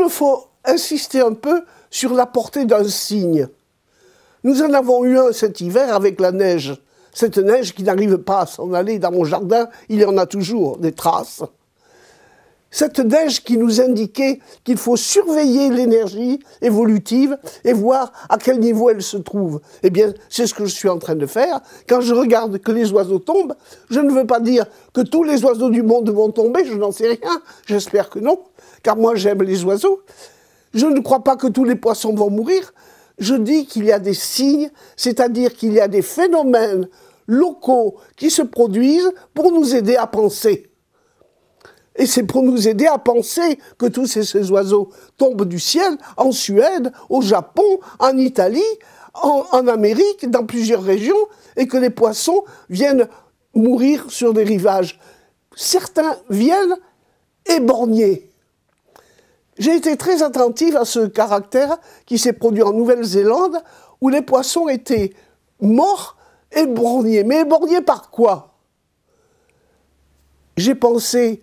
me faut insister un peu sur la portée d'un signe. Nous en avons eu un cet hiver avec la neige. Cette neige qui n'arrive pas à s'en aller dans mon jardin, il y en a toujours des traces. Cette neige qui nous indiquait qu'il faut surveiller l'énergie évolutive et voir à quel niveau elle se trouve. Eh bien, c'est ce que je suis en train de faire. Quand je regarde que les oiseaux tombent, je ne veux pas dire que tous les oiseaux du monde vont tomber, je n'en sais rien, j'espère que non, car moi j'aime les oiseaux. Je ne crois pas que tous les poissons vont mourir. Je dis qu'il y a des signes, c'est-à-dire qu'il y a des phénomènes locaux qui se produisent pour nous aider à penser. Et c'est pour nous aider à penser que tous ces oiseaux tombent du ciel en Suède, au Japon, en Italie, en Amérique, dans plusieurs régions, et que les poissons viennent mourir sur des rivages. Certains viennent éborgnés. J'ai été très attentive à ce caractère qui s'est produit en Nouvelle-Zélande, où les poissons étaient morts, éborgnés. Mais éborgnés par quoi? J'ai pensé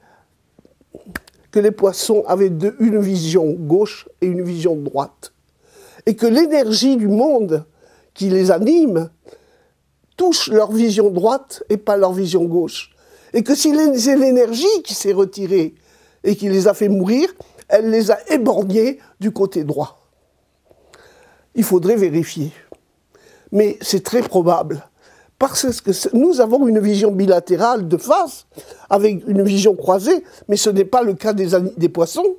que les poissons avaient une vision gauche et une vision droite. Et que l'énergie du monde qui les anime touche leur vision droite et pas leur vision gauche. Et que si c'est l'énergie qui s'est retirée et qui les a fait mourir, elle les a éborgnés du côté droit. Il faudrait vérifier. Mais c'est très probable. Parce que nous avons une vision bilatérale de face, avec une vision croisée, mais ce n'est pas le cas des poissons,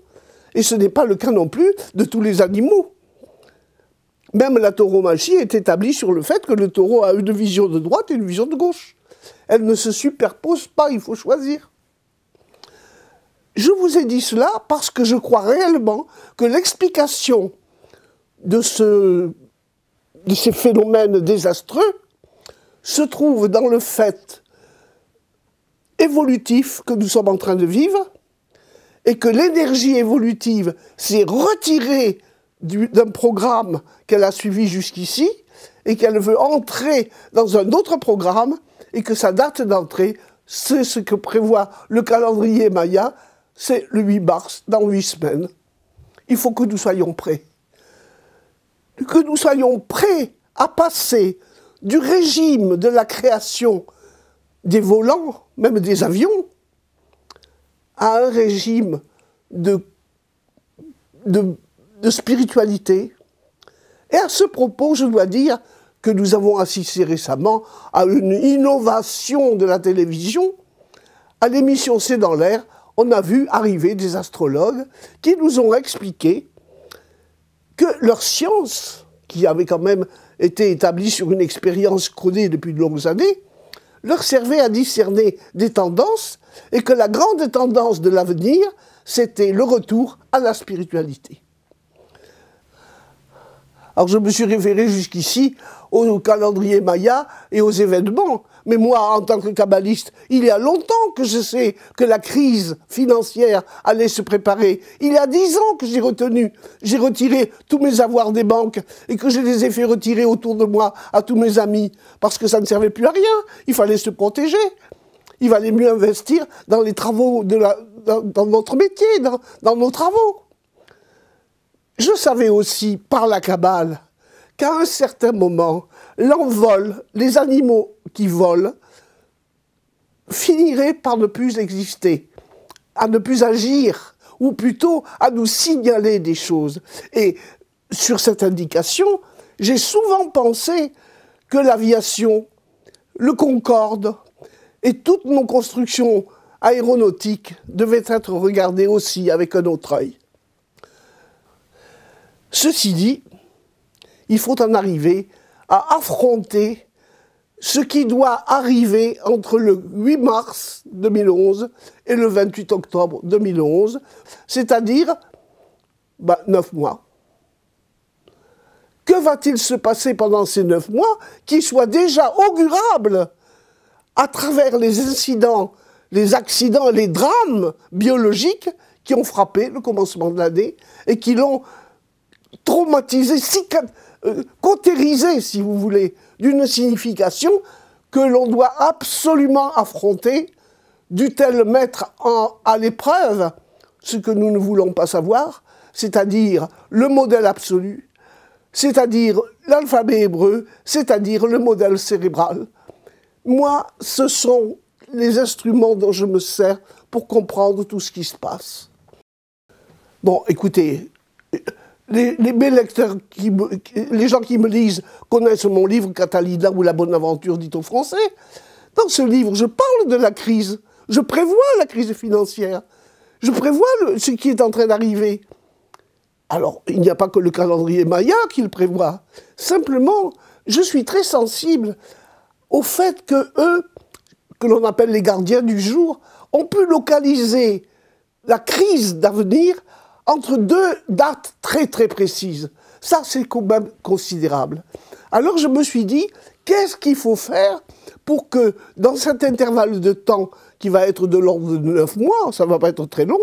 et ce n'est pas le cas non plus de tous les animaux. Même la tauromachie est établie sur le fait que le taureau a une vision de droite et une vision de gauche. Elle ne se superpose pas, il faut choisir. Je vous ai dit cela parce que je crois réellement que l'explication de ces phénomènes désastreux se trouve dans le fait évolutif que nous sommes en train de vivre et que l'énergie évolutive s'est retirée d'un programme qu'elle a suivi jusqu'ici et qu'elle veut entrer dans un autre programme et que sa date d'entrée, c'est ce que prévoit le calendrier Maya, c'est le 8 mars, dans 8 semaines. Il faut que nous soyons prêts. Que nous soyons prêts à passer du régime de la création des volants, même des avions, à un régime de spiritualité. Et à ce propos, je dois dire que nous avons assisté récemment à une innovation de la télévision. À l'émission C'est dans l'air, on a vu arriver des astrologues qui nous ont expliqué que leur science, qui avait quand même été établie sur une expérience chronique depuis de longues années, leur servait à discerner des tendances et que la grande tendance de l'avenir, c'était le retour à la spiritualité. Alors je me suis référé jusqu'ici au calendrier Maya et aux événements. Mais moi, en tant que kabbaliste, il y a longtemps que je sais que la crise financière allait se préparer. Il y a 10 ans que j'ai retiré tous mes avoirs des banques et que je les ai fait retirer autour de moi à tous mes amis parce que ça ne servait plus à rien. Il fallait se protéger. Il valait mieux investir dans les travaux, dans notre métier, dans nos travaux. Je savais aussi, par la Kabbale, qu'à un certain moment, l'envol, les animaux qui volent, finiraient par ne plus exister, à ne plus agir, ou plutôt à nous signaler des choses. Et sur cette indication, j'ai souvent pensé que l'aviation, le Concorde et toutes nos constructions aéronautiques devaient être regardées aussi avec un autre œil. Ceci dit, il faut en arriver à affronter ce qui doit arriver entre le 8 mars 2011 et le 28 octobre 2011, c'est-à-dire 9 mois. Que va-t-il se passer pendant ces 9 mois qui soient déjà augurables à travers les incidents, les accidents, les drames biologiques qui ont frappé le commencement de l'année et qui l'ont traumatisé, cautérisé, si vous voulez, d'une signification que l'on doit absolument affronter, dût-elle mettre à l'épreuve ce que nous ne voulons pas savoir, c'est-à-dire le modèle absolu, c'est-à-dire l'alphabet hébreu, c'est-à-dire le modèle cérébral. Moi, ce sont les instruments dont je me sers pour comprendre tout ce qui se passe. Bon, écoutez, mes lecteurs, les gens qui me lisent connaissent mon livre « Catalina ou la bonne aventure » dit aux Français. Dans ce livre, je parle de la crise. Je prévois la crise financière. Je prévois ce qui est en train d'arriver. Alors, il n'y a pas que le calendrier Maya qui le prévoit. Simplement, je suis très sensible au fait que eux, que l'on appelle les gardiens du jour, ont pu localiser la crise d'avenir entre deux dates très très précises. Ça, c'est quand même considérable. Alors je me suis dit, qu'est-ce qu'il faut faire pour que, dans cet intervalle de temps qui va être de l'ordre de 9 mois, ça ne va pas être très long,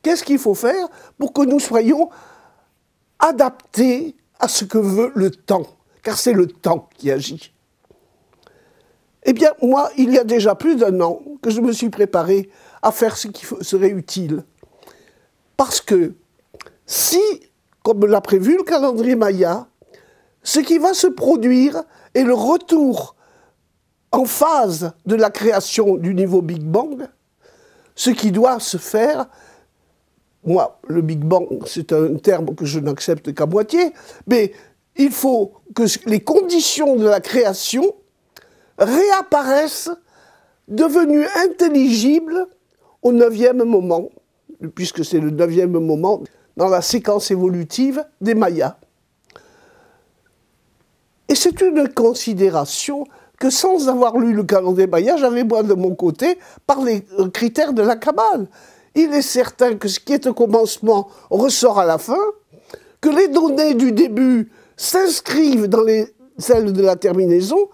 qu'est-ce qu'il faut faire pour que nous soyons adaptés à ce que veut le temps, car c'est le temps qui agit. Eh bien, moi, il y a déjà plus d'1 an que je me suis préparé à faire ce qui serait utile. Parce que si, comme l'a prévu le calendrier Maya, ce qui va se produire est le retour en phase de la création du niveau Big Bang, ce qui doit se faire, moi, le Big Bang, c'est un terme que je n'accepte qu'à moitié, mais il faut que les conditions de la création réapparaissent devenues intelligibles au 9e moment, puisque c'est le 9e moment dans la séquence évolutive des Mayas. Et c'est une considération que, sans avoir lu le calendrier Maya, j'avais moi de mon côté par les critères de la Kabbale. Il est certain que ce qui est au commencement ressort à la fin, que les données du début s'inscrivent dans celles de la terminaison,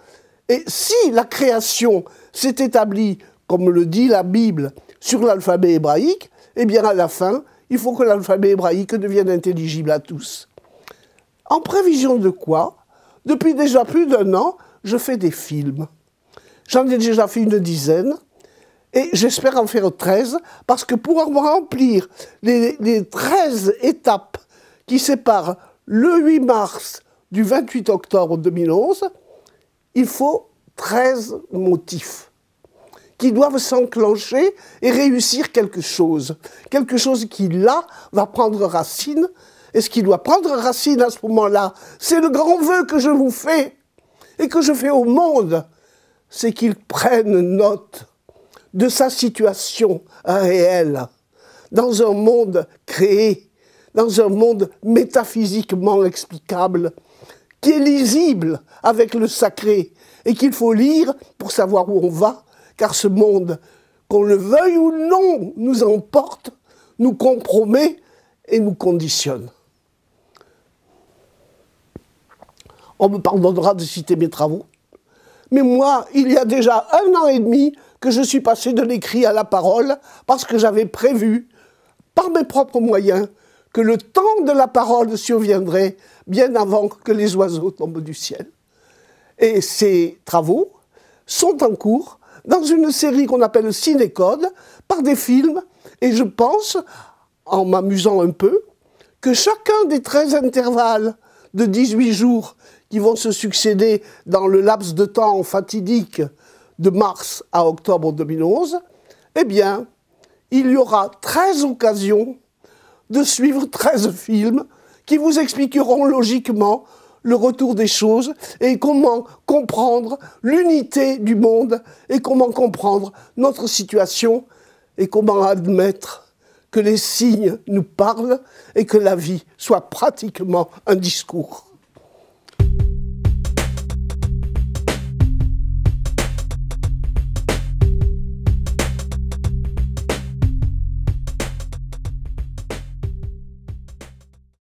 et si la création s'est établie, comme le dit la Bible, sur l'alphabet hébraïque, eh bien à la fin, il faut que l'alphabet hébraïque devienne intelligible à tous. En prévision de quoi, depuis déjà plus d'1 an, je fais des films. J'en ai déjà fait une dizaine, et j'espère en faire 13, parce que pour remplir les 13 étapes qui séparent le 8 mars du 28 octobre 2011, il faut 13 motifs qui doivent s'enclencher et réussir quelque chose. Quelque chose qui, là, va prendre racine. Et ce qui doit prendre racine à ce moment-là, c'est le grand vœu que je vous fais et que je fais au monde. C'est qu'il prenne note de sa situation réelle dans un monde créé, dans un monde métaphysiquement explicable, qui est lisible avec le sacré et qu'il faut lire pour savoir où on va, car ce monde, qu'on le veuille ou non, nous emporte, nous compromet et nous conditionne. On me pardonnera de citer mes travaux, mais moi, il y a déjà 1 an et demi que je suis passé de l'écrit à la parole parce que j'avais prévu, par mes propres moyens, que le temps de la parole surviendrait bien avant que les oiseaux tombent du ciel. Et ces travaux sont en cours dans une série qu'on appelle Cinécode, par des films, et je pense, en m'amusant un peu, que chacun des 13 intervalles de 18 jours qui vont se succéder dans le laps de temps fatidique de mars à octobre 2011, eh bien, il y aura 13 occasions de suivre 13 films qui vous expliqueront logiquement le retour des choses et comment comprendre l'unité du monde et comment comprendre notre situation et comment admettre que les signes nous parlent et que la vie soit pratiquement un discours.